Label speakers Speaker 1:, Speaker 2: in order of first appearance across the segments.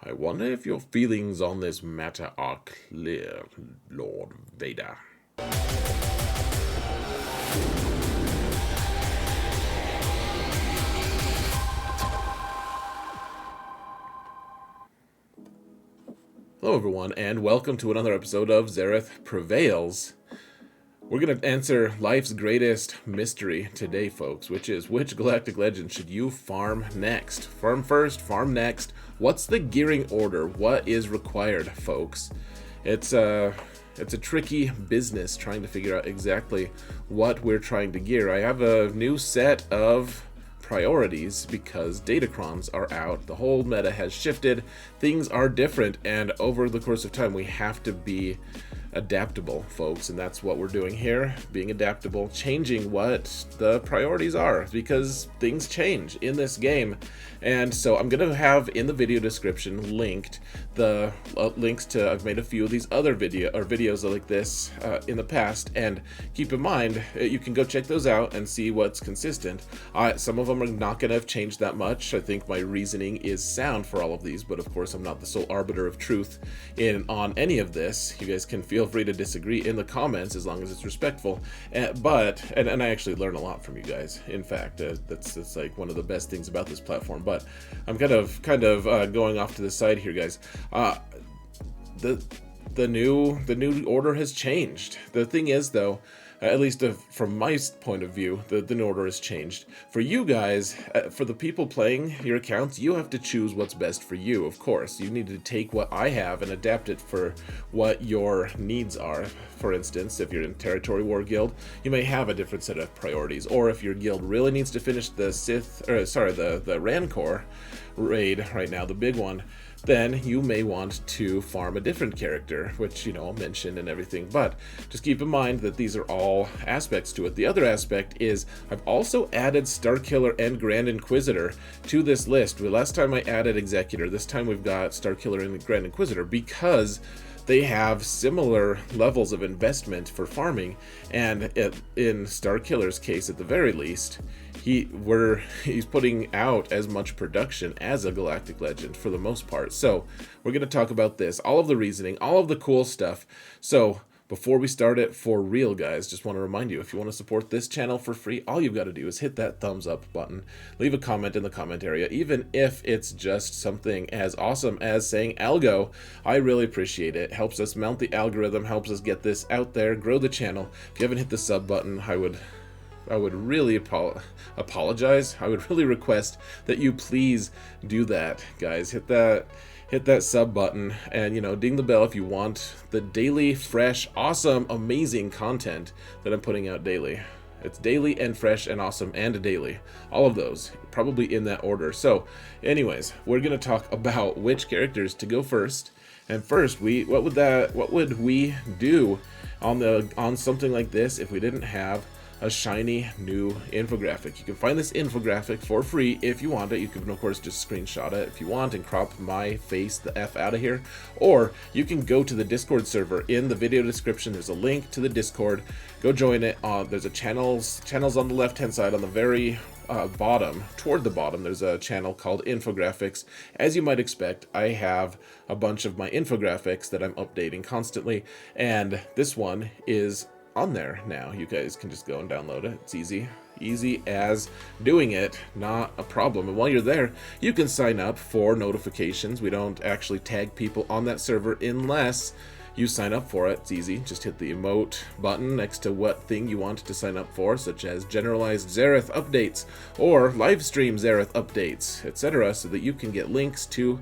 Speaker 1: I wonder if your feelings on this matter are clear, Lord Vader. Hello everyone, and welcome to another episode of Zareth Prevails. We're going to answer life's greatest mystery today, folks, which is which galactic legend should you farm next? Farm first, farm next. What's the gearing order? What is required, folks? It's a tricky business trying to figure out exactly what we're trying to gear. I have a new set of priorities because datacrons are out. The whole meta has shifted. Things are different, and over the course of time, we have to be adaptable, folks, and that's what we're doing here, being adaptable, changing what the priorities are, because things change in this game. And so I'm going to have in the video description linked the links to, I've made a few of these other videos like this in the past, and keep in mind you can go check those out and see what's consistent. Some of them are not going to have changed that much. I think my reasoning is sound for all of these, but of course I'm not the sole arbiter of truth on any of this. You guys can feel free to disagree in the comments as long as it's respectful. And I actually learn a lot from you guys. In fact, that's like one of the best things about this platform. But I'm kind of going off to the side here, guys. The new order has changed. The thing is, though, at least from my point of view, the new order has changed. For you guys, for the people playing your accounts, you have to choose what's best for you, of course. You need to take what I have and adapt it for what your needs are. For instance, if you're in Territory War Guild, you may have a different set of priorities. Or if your guild really needs to finish the the Rancor raid right now, the big one, then you may want to farm a different character, which, I'll mention and everything. But just keep in mind that these are all aspects to it. The other aspect is I've also added Starkiller and Grand Inquisitor to this list. The last time I added Executor, this time we've got Starkiller and Grand Inquisitor because they have similar levels of investment for farming, and in Starkiller's case, at the very least, he's putting out as much production as a galactic legend for the most part. So we're going to talk about this, all of the reasoning, all of the cool stuff. So before we start it for real, guys, just want to remind you, if you want to support this channel for free, all you've got to do is hit that thumbs up button, leave a comment in the comment area, even if it's just something as awesome as saying algo. I really appreciate it. Helps us mount the algorithm, helps us get this out there, grow the channel. If you haven't hit the sub button, I would really apologize. I would really request that you please do that, guys. Hit that sub button and ding the bell if you want the daily, fresh, awesome, amazing content that I'm putting out daily. It's daily and fresh and awesome and daily. All of those, probably in that order. So anyways, we're going to talk about which characters to go first. And first, what would we do on something like this if we didn't have a shiny new infographic? You can find this infographic for free if you want it. You can, of course, just screenshot it if you want and crop my face the F out of here. Or you can go to the Discord server. In the video description, there's a link to the Discord. Go join it. There's a channels on the left-hand side on the very bottom, toward the bottom, there's a channel called Infographics. As you might expect, I have a bunch of my infographics that I'm updating constantly, and this one is on there now. You guys can just go and download it. It's easy as doing it, not a problem. And while you're there, you can sign up for notifications. We don't actually tag people on that server unless you sign up for it. It's easy. Just hit the emote button next to what thing you want to sign up for, such as generalized Zareth updates or live stream Zareth updates, etc., so that you can get links to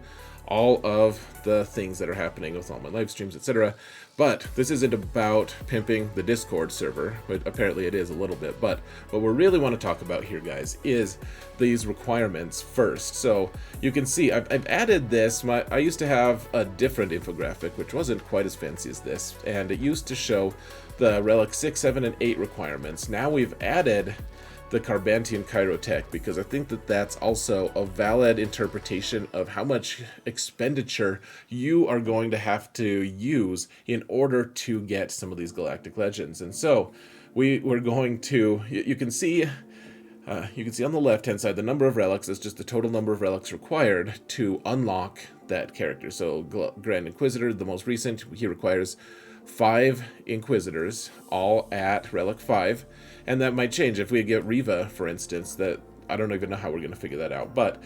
Speaker 1: all of the things that are happening with all my live streams, etc. But this isn't about pimping the Discord server, but apparently it is a little bit. But what we really want to talk about here, guys, is these requirements first. So you can see I've added this. I used to have a different infographic, which wasn't quite as fancy as this, and it used to show the Relic 6, 7, and 8 requirements. Now we've added the Carbantian Chirotech, because I think that that's also a valid interpretation of how much expenditure you are going to have to use in order to get some of these galactic legends. And so we're going to, you can see You can see on the left-hand side the number of relics is just the total number of relics required to unlock that character. So Grand Inquisitor, the most recent, he requires 5 Inquisitors, all at Relic 5. And that might change if we get Reva, for instance. That I don't even know how we're going to figure that out. But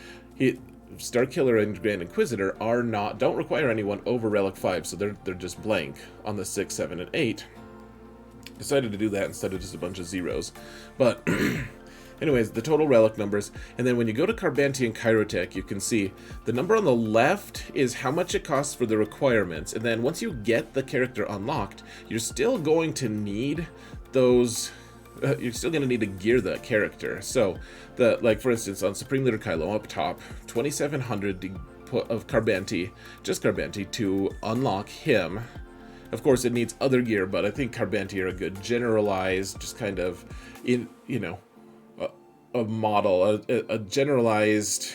Speaker 1: Starkiller and Grand Inquisitor don't require anyone over Relic 5, so they're just blank on the 6, 7, and 8. Decided to do that instead of just a bunch of zeros. But anyways, the total relic numbers, and then when you go to Carbanti and Kyrotech, you can see the number on the left is how much it costs for the requirements, and then once you get the character unlocked, you're still going to need those. You're still going to need to gear the character. So, like for instance, on Supreme Leader Kylo up top, 2,700 of Carbanti, just Carbanti, to unlock him. Of course, it needs other gear, but I think Carbanti are a good generalized, just kind of, a model, a generalized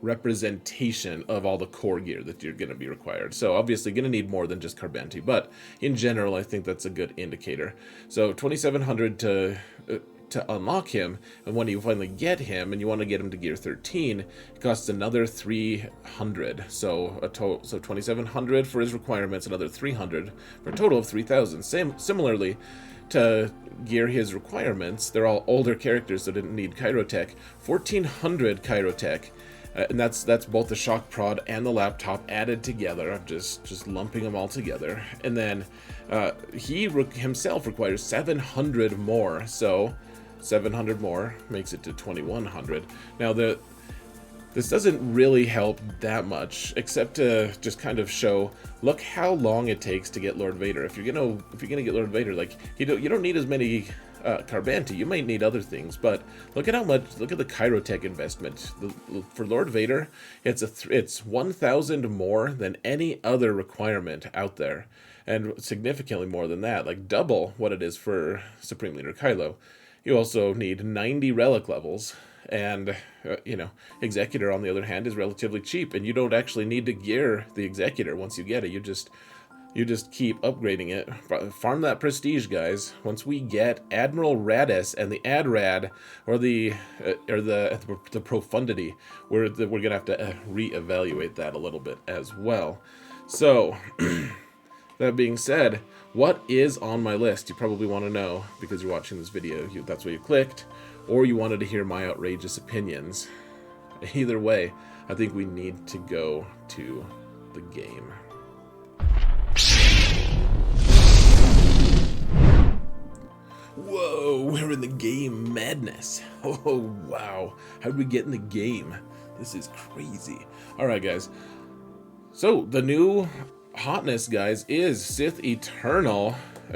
Speaker 1: representation of all the core gear that you're going to be required. So obviously going to need more than just Carbanti, but in general, I think that's a good indicator. So 2,700 to unlock him, and when you finally get him and you want to get him to gear 13, it costs another 300. So 2,700 for his requirements, another 300 for a total of 3,000. Similarly, to gear his requirements, they're all older characters, so didn't need Kyrotech. 1,400 Kyrotech. And that's both the shock prod and the laptop added together. I'm just lumping them all together. And then he himself requires 700 more. So 700 more makes it to 2,100. Now this doesn't really help that much, except to just kind of show, look how long it takes to get Lord Vader. If you're gonna get Lord Vader, like you don't need as many Carbanti. You might need other things, but look at the Kyrotech investment for Lord Vader. It's 1,000 more than any other requirement out there, and significantly more than that, like double what it is for Supreme Leader Kylo. You also need 90 relic levels, and Executor on the other hand is relatively cheap, and you don't actually need to gear the Executor once you get it. You just keep upgrading it. Farm that prestige, guys. Once we get Admiral Radis and the Adrad, or the Profundity, we're gonna have to reevaluate that a little bit as well. So, that being said, what is on my list? You probably want to know because you're watching this video. That's why you clicked, or you wanted to hear my outrageous opinions. Either way, I think we need to go to the game. Whoa, we're in the game madness. Oh, wow. How did we get in the game? This is crazy. Alright, guys. So, the new hotness, guys, is Sith Eternal,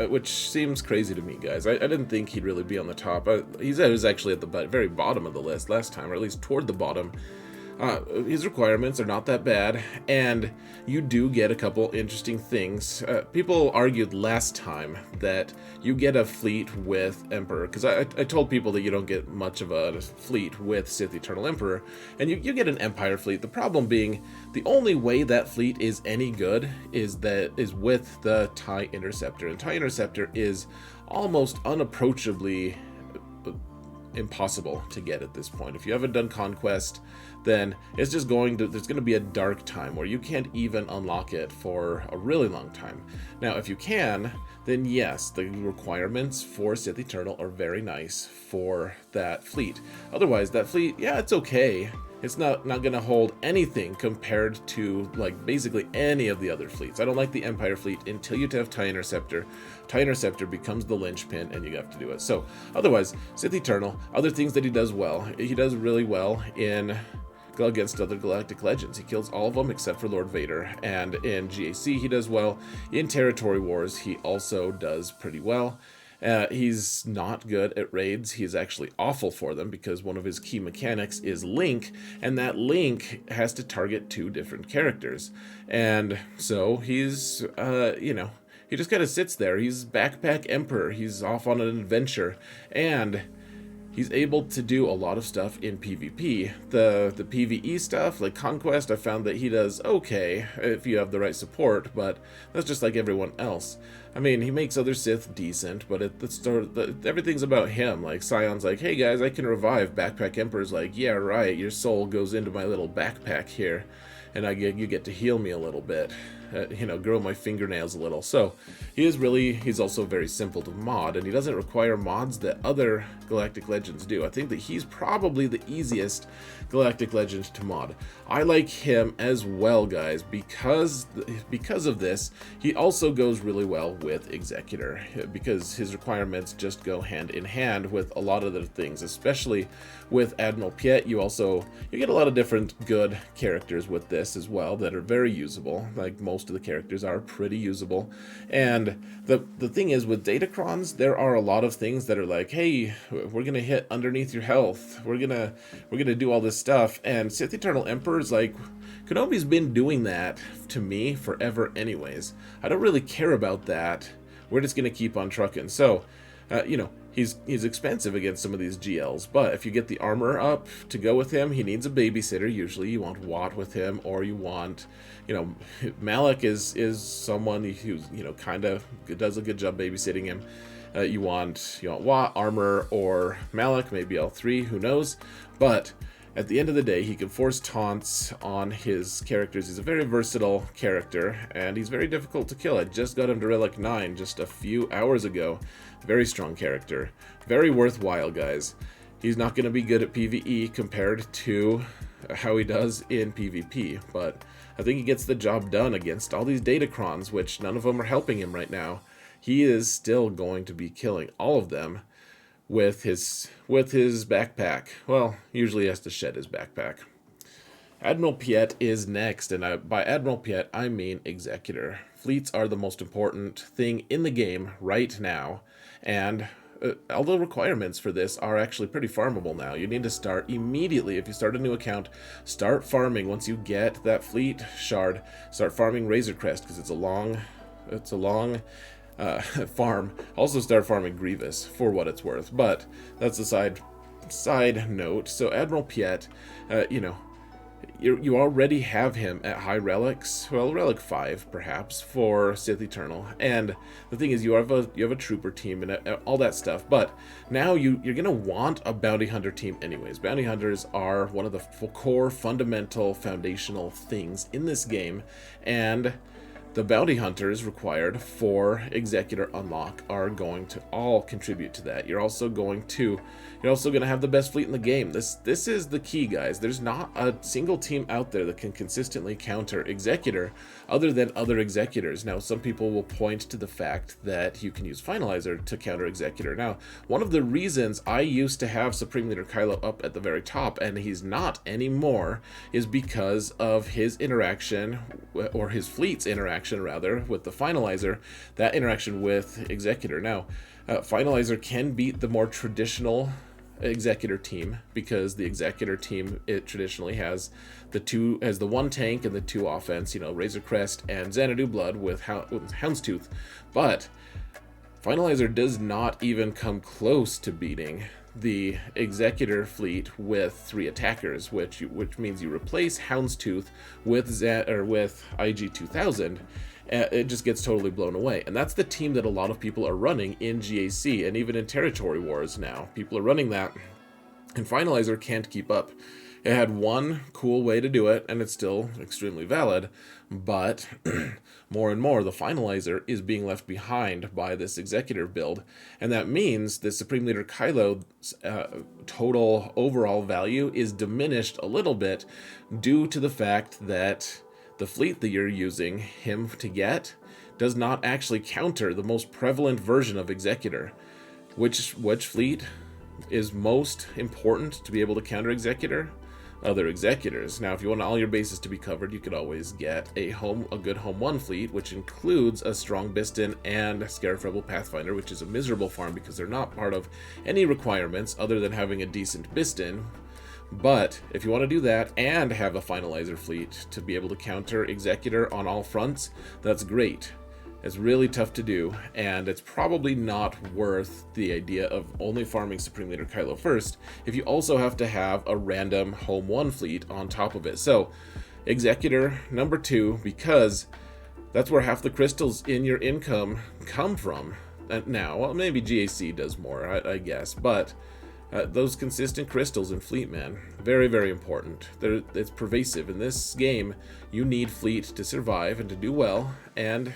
Speaker 1: which seems crazy to me, guys. I didn't think he'd really be on the top. He was actually at the very bottom of the list last time, or at least toward the bottom. His requirements are not that bad, and you do get a couple interesting things. People argued last time that you get a fleet with Emperor, because I told people that you don't get much of a fleet with Sith Eternal Emperor, and you get an Empire fleet. The problem being, the only way that fleet is any good is with the TIE Interceptor, and TIE Interceptor is almost unapproachably impossible to get at this point. If you haven't done Conquest, then it's just there's going to be a dark time where you can't even unlock it for a really long time. Now, if you can, then yes, the requirements for Sith Eternal are very nice for that fleet. Otherwise, that fleet, yeah, it's okay. It's not going to hold anything compared to, like, basically any of the other fleets. I don't like the Empire fleet until you have TIE Interceptor. TIE Interceptor becomes the linchpin, and you have to do it. So, otherwise, Sith Eternal, other things that he does well. He does really well against other galactic legends. He kills all of them except for Lord Vader. And in GAC, he does well. In Territory Wars, he also does pretty well. He's not good at raids. He's actually awful for them because one of his key mechanics is Link, and that Link has to target 2 different characters. And so he's, he just kind of sits there. He's Backpack Emperor. He's off on an adventure. And he's able to do a lot of stuff in PvP. The PvE stuff, like Conquest, I found that he does okay if you have the right support, but that's just like everyone else. I mean, he makes other Sith decent, but everything's about him. Like, Scion's like, hey guys, I can revive. Backpack Emperor's like, yeah, right, your soul goes into my little backpack here, and you get to heal me a little bit. You know, grow my fingernails a little. So he's also very simple to mod, and he doesn't require mods that other Galactic Legends do. I think that he's probably the easiest Galactic Legend to mod. I like him as well, guys, because of this. He also goes really well with Executor, because his requirements just go hand in hand with a lot of the things, especially with Admiral Piet. You get a lot of different good characters with this as well that are very usable. Like, most of the characters are pretty usable. And the thing is, with Datacrons, there are a lot of things that are like, hey, we're gonna hit underneath your health, we're gonna do all this stuff. And Sith Eternal Emperor's like, Kenobi's been doing that to me forever anyways. I don't really care about that. We're just gonna keep on trucking. So you know, he's expensive against some of these GLs, but if you get the armor up to go with him, he needs a babysitter. Usually you want Watt with him, or you want, you know, Malak is someone who's, you know, kind of does a good job babysitting him. You want Watt, armor, or Malak, maybe all three, who knows. But at the end of the day, he can force taunts on his characters. He's a very versatile character, and he's very difficult to kill. I just got him to Relic 9 just a few hours ago. Very strong character. Very worthwhile, guys. He's not going to be good at PvE compared to how he does in PvP, but I think he gets the job done against all these Datacrons, which none of them are helping him right now. He is still going to be killing all of them with his backpack. Well, usually he has to shed his backpack. Admiral Piet is next, and by Admiral Piet, I mean Executor. Fleets are the most important thing in the game right now, and all the requirements for this are actually pretty farmable now. You need to start immediately. If you start a new account, start farming. Once you get that fleet shard, start farming Razor Crest, because it's a long farm. Also start farming Grievous, for what it's worth, but that's a side note. So Admiral Piet, you know, you already have him at high relics, well, relic 5 perhaps, for Sith Eternal, and the thing is, you have a trooper team and all that stuff, but now you're gonna want a bounty hunter team anyways. Bounty hunters are one of the core fundamental foundational things in this game, and the bounty hunters required for Executor unlock are going to all contribute to that. You're also going to have the best fleet in the game. This is the key, guys. There's not a single team out there that can consistently counter Executor other than other Executors. Now, some people will point to the fact that you can use Finalizer to counter Executor. Now, one of the reasons I used to have Supreme Leader Kylo up at the very top, and he's not anymore, is because of his interaction, or his fleet's interaction rather, with the Finalizer, that interaction with Executor. Now, Finalizer can beat the more traditional Executor team, because the Executor team, it traditionally has the one tank and the two offense, you know, Razor Crest and Xanadu Blood with Houndstooth, but Finalizer does not even come close to beating the Executor fleet with 3 attackers, which means you replace Houndstooth with IG-2000, it just gets totally blown away. And that's the team that a lot of people are running in GAC, and even in Territory Wars now. People are running that, and Finalizer can't keep up. It had one cool way to do it, and it's still extremely valid, but more and more the Finalizer is being left behind by this Executor build, and that means the Supreme Leader Kylo's total overall value is diminished a little bit due to the fact that the fleet that you're using him to get does not actually counter the most prevalent version of Executor. Which fleet is most important to be able to counter Executor? Other Executors. Now, if you want all your bases to be covered, you could always get a good Home 1 fleet, which includes a strong Biston and Scarif Rebel Pathfinder, which is a miserable farm because they're not part of any requirements other than having a decent Biston. But if you want to do that and have a Finalizer fleet to be able to counter Executor on all fronts, that's great. It's really tough to do, and it's probably not worth the idea of only farming Supreme Leader Kylo first if you also have to have a random Home 1 fleet on top of it. So, Executor number 2, because that's where half the crystals in your income come from. Now, well, maybe GAC does more, I guess, but those consistent crystals in fleet, man, very, very important. It's pervasive. In this game, you need fleet to survive and to do well, and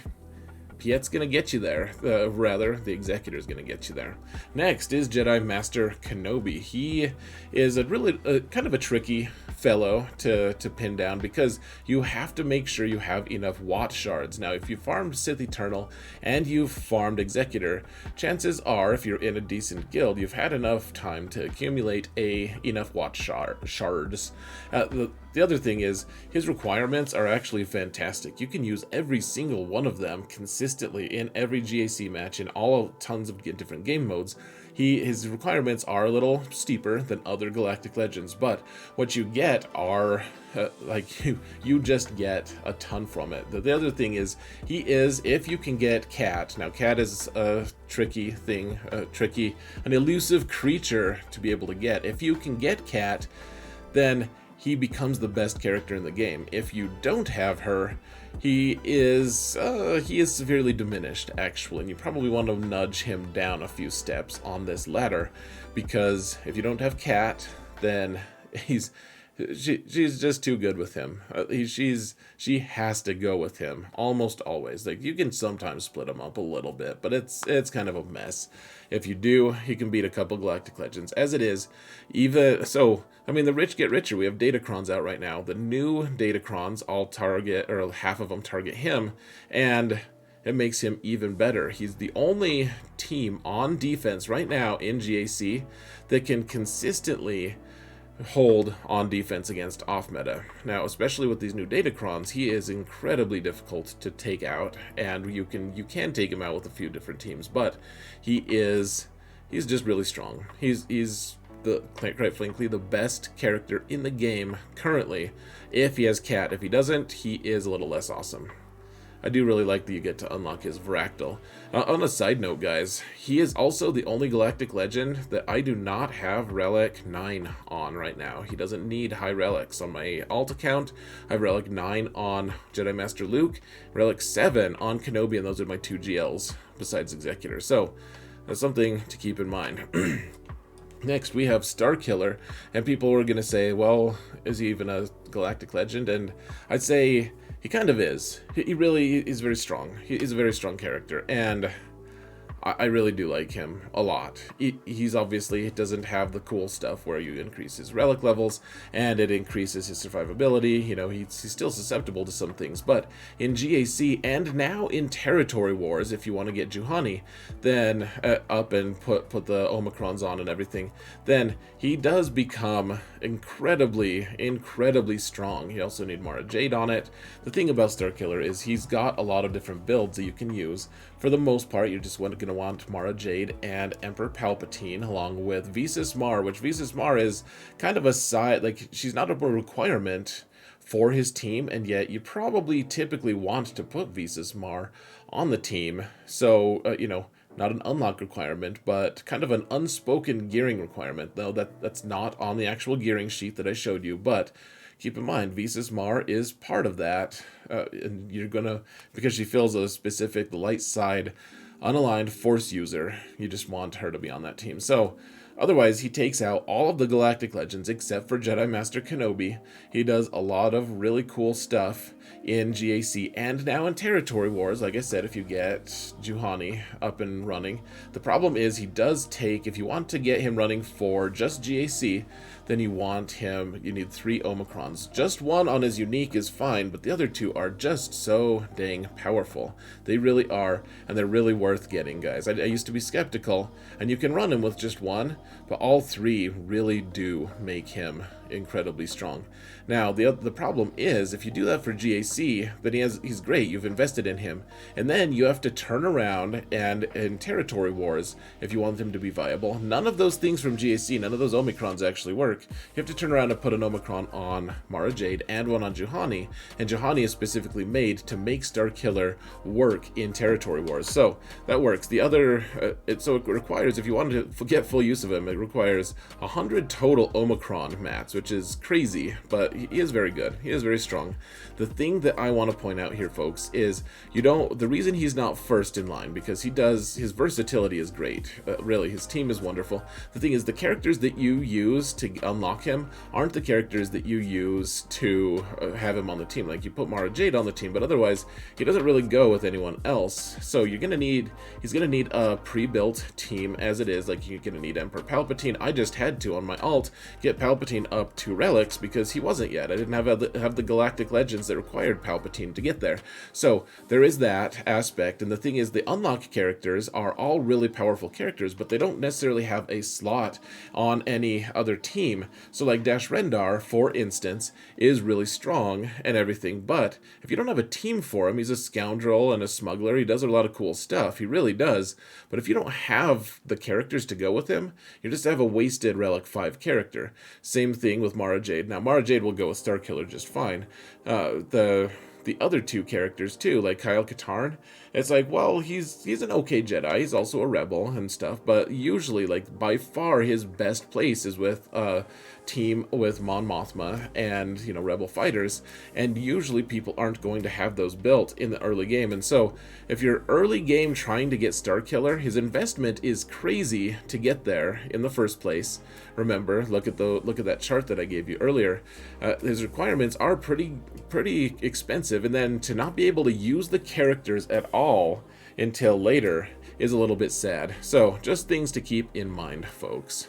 Speaker 1: Piet's gonna get you there. Rather, the Executor's gonna get you there. Next is Jedi Master Kenobi. He is a really kind of a tricky fellow to pin down because you have to make sure you have enough Watt shards. Now, if you farmed Sith Eternal and you've farmed Executor, chances are, if you're in a decent guild, you've had enough time to accumulate enough Watt shards. The other thing is, his requirements are actually fantastic. You can use every single one of them consistently in every GAC match in all tons of different game modes. His requirements are a little steeper than other Galactic Legends, but what you get are, you just get a ton from it. The other thing is, if you can get Cat. Now, Cat is a tricky thing, an elusive creature to be able to get. If you can get Cat, then he becomes the best character in the game. If you don't have her, he is severely diminished, actually, and you probably want to nudge him down a few steps on this ladder, because if you don't have Cat, then she's just too good with him. She has to go with him almost always. Like, you can sometimes split him up a little bit, but it's kind of a mess. If you do, he can beat a couple Galactic Legends. As it is, the rich get richer. We have Datacrons out right now. The new Datacrons all target, or half of them target him, and it makes him even better. He's the only team on defense right now in GAC that can consistently hold on defense against off-meta. Now, especially with these new Datacrons, he is incredibly difficult to take out, and you can take him out with a few different teams, but he's just really strong. He's quite frankly the best character in the game currently if he has Cat. If he doesn't, he is a little less awesome. I do really like that you get to unlock his Vractal. On a side note, guys, he is also the only Galactic Legend that I do not have Relic 9 on right now. He doesn't need high relics. On my alt account, I have Relic 9 on Jedi Master Luke, Relic 7 on Kenobi, and those are my 2 GLs besides Executor. So that's something to keep in mind. Next, we have Starkiller, and people were going to say, well, is he even a Galactic Legend? And I'd say he kind of is. He really is very strong. He is a very strong character, and I really do like him a lot. He's obviously doesn't have the cool stuff where you increase his relic levels and it increases his survivability. You know, he's still susceptible to some things, but in GAC and now in Territory Wars, if you want to get Juhani, then up and put the Omicrons on and everything, then he does become incredibly strong. You also need Mara Jade on it. The thing about Starkiller is he's got a lot of different builds that you can use. For the most part, you're just going to want Mara Jade and Emperor Palpatine, along with Visas Mar, which Visas Mar is kind of a side, like, she's not a requirement for his team, and yet you probably typically want to put Visas Mar on the team. So, not an unlock requirement, but kind of an unspoken gearing requirement, though that's not on the actual gearing sheet that I showed you, but keep in mind, Visas Mar is part of that, and you're gonna, because she fills a specific light side unaligned Force user, you just want her to be on that team. So, otherwise, he takes out all of the Galactic Legends except for Jedi Master Kenobi. He does a lot of really cool stuff in GAC and now in Territory Wars. Like I said, if you get Juhani up and running. The problem is he does take, if you want to get him running for just GAC, then you need 3 Omicrons. Just one on his unique is fine, but the other 2 are just so dang powerful. They really are, and they're really worth getting, guys. I used to be skeptical, and you can run him with just one, but all 3 really do make him incredibly strong. Now, the problem is, if you do that for GAC, then he's great, you've invested in him, and then you have to turn around and, in Territory Wars, if you want him to be viable, none of those things from GAC, none of those Omicrons actually work. You have to turn around and put an Omicron on Mara Jade and one on Juhani, and Juhani is specifically made to make Starkiller work in Territory Wars, so that works. The other, it requires, if you want to get full use of him, it requires 100 total Omicron mats, which is crazy, but he is very good. He is very strong. The thing that I want to point out here, folks, is the reason he's not first in line, because his versatility is great. Really, his team is wonderful. The thing is, the characters that you use to unlock him aren't the characters that you use to have him on the team. Like, you put Mara Jade on the team, but otherwise he doesn't really go with anyone else. So he's gonna need a pre-built team as it is. Like, you're gonna need Emperor Palpatine. I just had to, on my alt, get Palpatine up to relics because he wasn't yet. I didn't have the Galactic Legends that required Palpatine to get there. So there is that aspect, and the thing is, the unlock characters are all really powerful characters, but they don't necessarily have a slot on any other team. So like Dash Rendar, for instance, is really strong and everything, but if you don't have a team for him, he's a scoundrel and a smuggler. He does a lot of cool stuff. He really does. But if you don't have the characters to go with him, you just have a wasted Relic 5 character. Same thing with Mara Jade. Now, Mara Jade will go with Starkiller just fine. The other two characters too, like Kyle Katarn, it's like, well, he's an okay Jedi, he's also a rebel and stuff, but usually, like, by far his best place is with a team with Mon Mothma and, you know, rebel fighters, and usually people aren't going to have those built in the early game. And so if you're early game trying to get Starkiller, his investment is crazy to get there in the first place. Remember, look at that chart that I gave you earlier. His requirements are pretty expensive, and then to not be able to use the characters at all until later is a little bit sad. So just things to keep in mind, folks.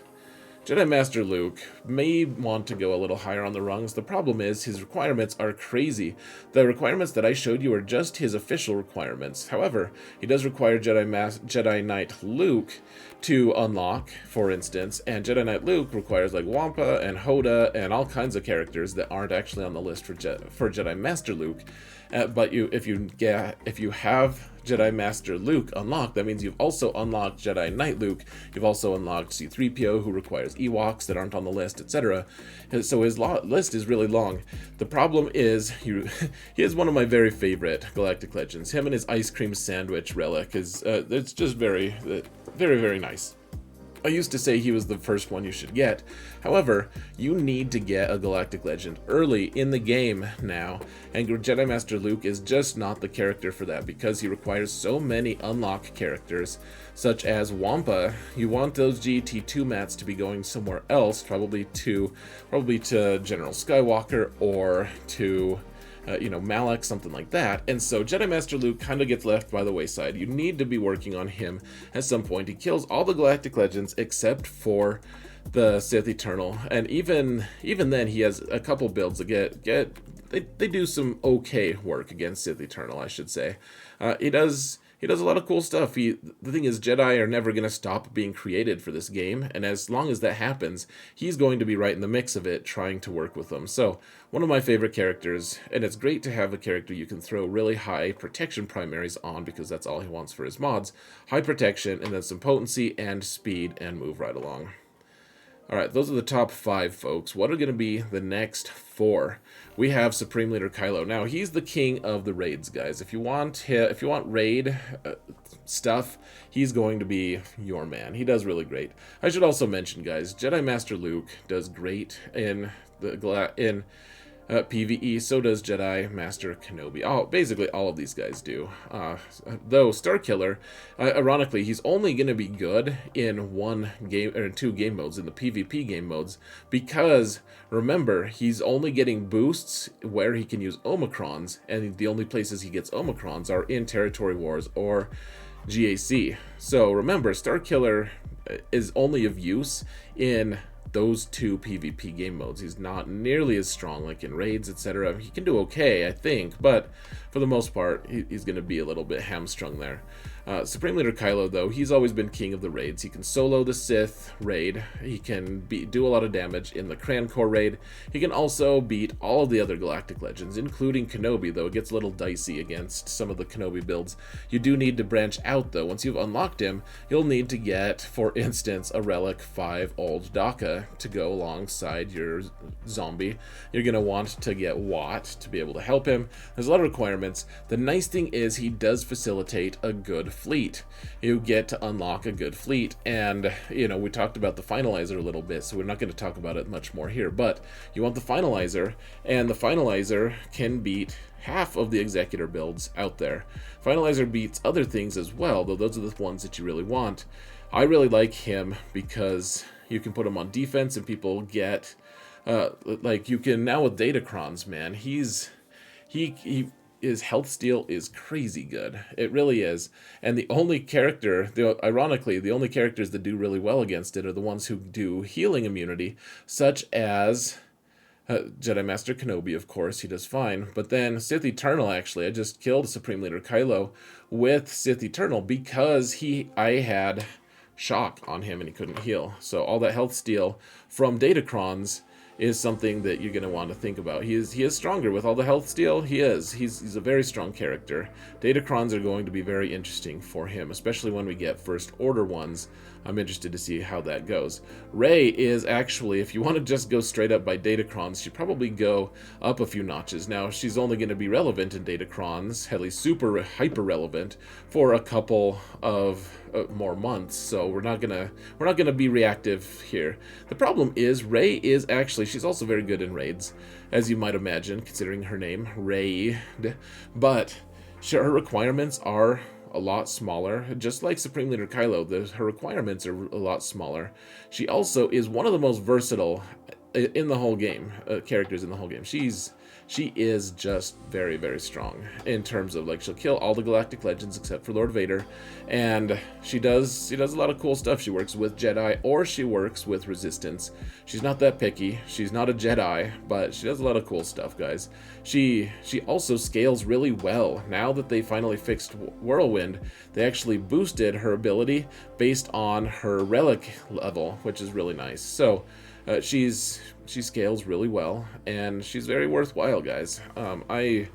Speaker 1: Jedi Master Luke may want to go a little higher on the rungs. The problem is his requirements are crazy. The requirements that I showed you are just his official requirements. However, he does require Jedi Knight Luke to unlock, for instance, and Jedi Knight Luke requires like Wampa and Hoda and all kinds of characters that aren't actually on the list for Jedi Master Luke. But if you have Jedi Master Luke unlocked, that means you've also unlocked Jedi Knight Luke. You've also unlocked C-3PO, who requires Ewoks that aren't on the list, etc. So his list is really long. The problem is he is one of my very favorite Galactic Legends. Him and his ice cream sandwich relic is it's just very, very nice. I used to say he was the first one you should get. However, you need to get a Galactic Legend early in the game now, and Jedi Master Luke is just not the character for that because he requires so many unlock characters, such as Wampa. You want those GT2 mats to be going somewhere else, probably to General Skywalker or to Malak, something like that. And so Jedi Master Luke kind of gets left by the wayside. You need to be working on him at some point. He kills all the Galactic Legends except for the Sith Eternal, and even then he has a couple builds that they do some okay work against Sith Eternal, I should say. He does a lot of cool stuff. The thing is, Jedi are never going to stop being created for this game, and as long as that happens, he's going to be right in the mix of it, trying to work with them. So, one of my favorite characters, and it's great to have a character you can throw really high protection primaries on, because that's all he wants for his mods. High protection, and then some potency and speed, and move right along. Alright, those are the top 5, folks. What are going to be the next 4? We have Supreme Leader Kylo. Now, he's the king of the raids, guys. If you want raid stuff, he's going to be your man. He does really great. I should also mention, guys, Jedi Master Luke does great in PvE, so does Jedi Master Kenobi. Basically all of these guys do. Though Starkiller, ironically, he's only going to be good in one game or in 2 game modes, in the PvP game modes, because remember, he's only getting boosts where he can use Omicrons, and the only places he gets Omicrons are in Territory Wars or GAC. So remember, Starkiller is only of use in those 2 PvP game modes. He's not nearly as strong like in raids, etc. He can do okay, I think, but for the most part, he's going to be a little bit hamstrung there. Supreme Leader Kylo, though, he's always been king of the raids. He can solo the Sith raid. He can do a lot of damage in the Crancor raid. He can also beat all of the other Galactic Legends, including Kenobi, though it gets a little dicey against some of the Kenobi builds. You do need to branch out, though. Once you've unlocked him, you'll need to get, for instance, a Relic 5 Old Daka to go alongside your zombie. You're going to want to get Watt to be able to help him. There's a lot of requirements. The nice thing is he does facilitate a good fleet. You get to unlock a good fleet, and we talked about the finalizer a little bit, so we're not going to talk about it much more here, but you want the finalizer, and the finalizer can beat half of the Executor builds out there. Finalizer beats other things as well, though those are the ones that you really want. I really like him because you can put him on defense and people get you can now with Datacrons, man. His health steal is crazy good. It really is. And the only characters that do really well against it are the ones who do healing immunity, such as Jedi Master Kenobi, of course, he does fine. But then Sith Eternal, actually, I just killed Supreme Leader Kylo with Sith Eternal because I had shock on him and he couldn't heal. So all that health steal from Datacrons is something that you're going to want to think about. He is stronger with all the health steal. He's a very strong character. Datacrons are going to be very interesting for him, especially when we get First Order ones. I'm interested to see how that goes. Rey is actually, if you want to just go straight up by Datacrons, you probably go up a few notches. Now, she's only going to be relevant in Datacrons, at least super hyper relevant, for a couple of more months. So we're not gonna be reactive here. The problem is Rey is actually, she's also very good in raids, as you might imagine, considering her name, Raid. But her requirements are a lot smaller, just like Supreme Leader Kylo. Her requirements are a lot smaller. She also is one of the most versatile in the whole game, characters in the whole game. She is just very, very strong in terms of, she'll kill all the Galactic Legends except for Lord Vader, and she does a lot of cool stuff. She works with Jedi or she works with Resistance. She's not that picky. She's not a Jedi, but she does a lot of cool stuff, guys. She also scales really well. Now that they finally fixed Whirlwind, they actually boosted her ability based on her relic level, which is really nice. So she scales really well, and she's very worthwhile, guys. I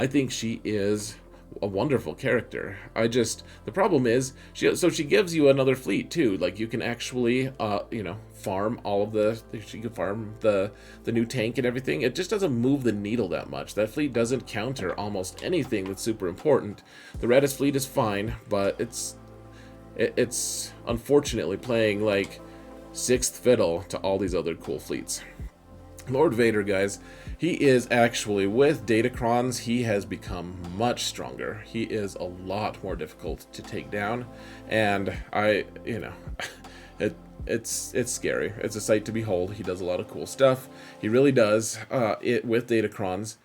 Speaker 1: think she is a wonderful character. The problem is she gives you another fleet too. You can actually farm she can farm the new tank and everything. It just doesn't move the needle that much. That fleet doesn't counter almost anything that's super important. The Raddus fleet is fine, but it's unfortunately playing sixth fiddle to all these other cool fleets. Lord Vader, guys, he is actually, with Datacrons, he has become much stronger. He is a lot more difficult to take down, and it's scary. It's a sight to behold. He does a lot of cool stuff. He really does. With Datacrons,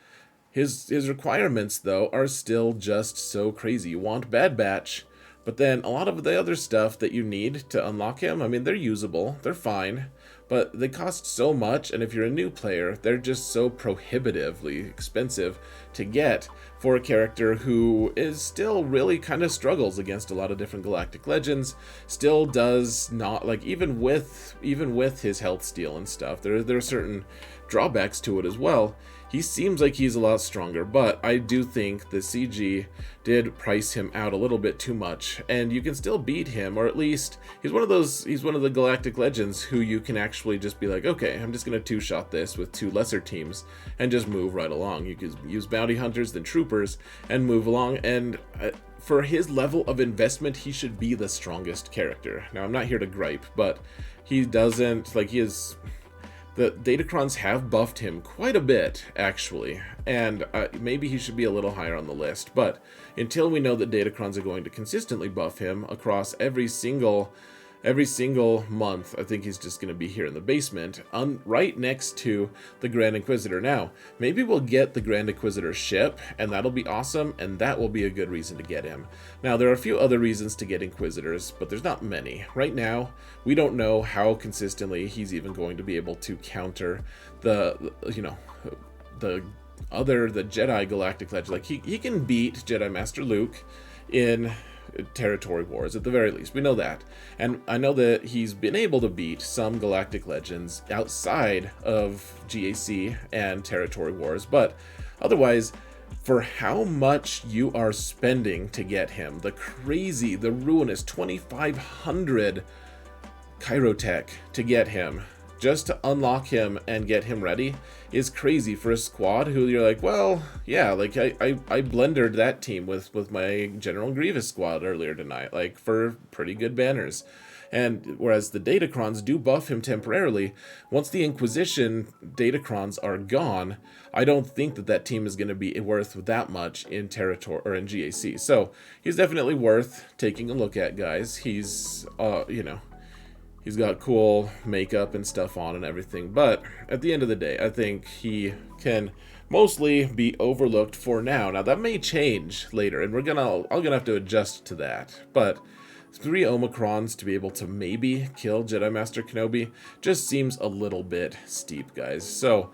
Speaker 1: his requirements, though, are still just so crazy. You want Bad Batch, but then a lot of the other stuff that you need to unlock him, I mean, they're usable, they're fine, but they cost so much, and if you're a new player, they're just so prohibitively expensive to get for a character who is still really kind of struggles against a lot of different Galactic Legends, still does not, even with his health steal and stuff, there are certain drawbacks to it as well. He seems like he's a lot stronger, but I do think the CG did price him out a little bit too much, and you can still beat him, or at least he's one of the Galactic Legends who you can actually just be like, okay, I'm just gonna two-shot this with two lesser teams and just move right along. You can use bounty hunters, then troopers, and move along, and for his level of investment, he should be the strongest character. Now, I'm not here to gripe, but he doesn't, the Datacrons have buffed him quite a bit, actually, and maybe he should be a little higher on the list, but until we know that Datacrons are going to consistently buff him across every single month, I think he's just going to be here in the basement, right next to the Grand Inquisitor. Now, maybe we'll get the Grand Inquisitor ship, and that'll be awesome, and that will be a good reason to get him. Now, there are a few other reasons to get Inquisitors, but there's not many. Right now, we don't know how consistently he's even going to be able to counter the Jedi Galactic Legend. He can beat Jedi Master Luke in territory wars at the very least. We know that. And I know that he's been able to beat some galactic legends outside of GAC and territory wars, but otherwise, for how much you are spending to get him, the ruinous 2,500 Kyrotech to get him, just to unlock him and get him ready, is crazy for a squad who you're like, well, yeah, like I blendered that team with my General Grievous squad earlier tonight, like for pretty good banners. And whereas the Datacrons do buff him temporarily, once the Inquisition Datacrons are gone, I don't think that team is going to be worth that much in territory or in GAC. So he's definitely worth taking a look at, guys. He's, he's got cool makeup and stuff on and everything, but at the end of the day, I think he can mostly be overlooked for now. Now that may change later, and I'm gonna have to adjust to that. But 3 Omicrons to be able to maybe kill Jedi Master Kenobi just seems a little bit steep, guys. So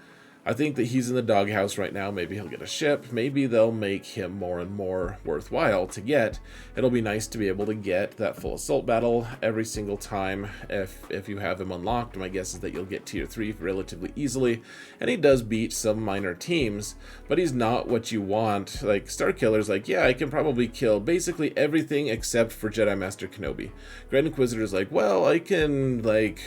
Speaker 1: I think that he's in the doghouse right now. Maybe he'll get a ship. Maybe they'll make him more and more worthwhile to get. It'll be nice to be able to get that full assault battle every single time if you have him unlocked. My guess is that you'll get tier 3 relatively easily. And he does beat some minor teams, but he's not what you want. Like, Starkiller's like, yeah, I can probably kill basically everything except for Jedi Master Kenobi. Grand Inquisitor's like, well, I can, like,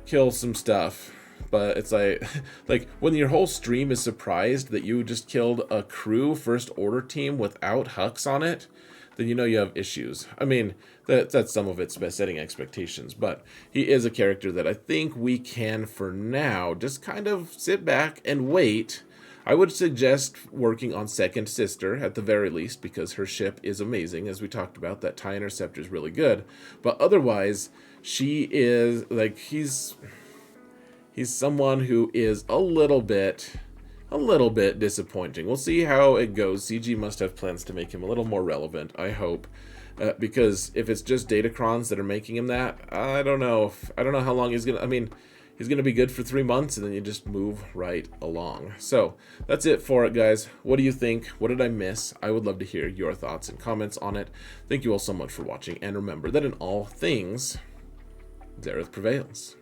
Speaker 1: kill some stuff. But it's like when your whole stream is surprised that you just killed a crew First Order team without Hux on it, then you know you have issues. I mean, that's some of it's by setting expectations, but he is a character that I think we can, for now, just kind of sit back and wait. I would suggest working on Second Sister at the very least, because her ship is amazing. As we talked about, that TIE Interceptor is really good. But otherwise, she is, like, he's someone who is a little bit disappointing. We'll see how it goes. CG must have plans to make him a little more relevant, I hope. Because if it's just Datacrons that are making him that, I don't know how long he's gonna, he's gonna be good for 3 months and then you just move right along. So that's it for it, guys. What do you think? What did I miss? I would love to hear your thoughts and comments on it. Thank you all so much for watching, and remember that in all things, Zareth prevails.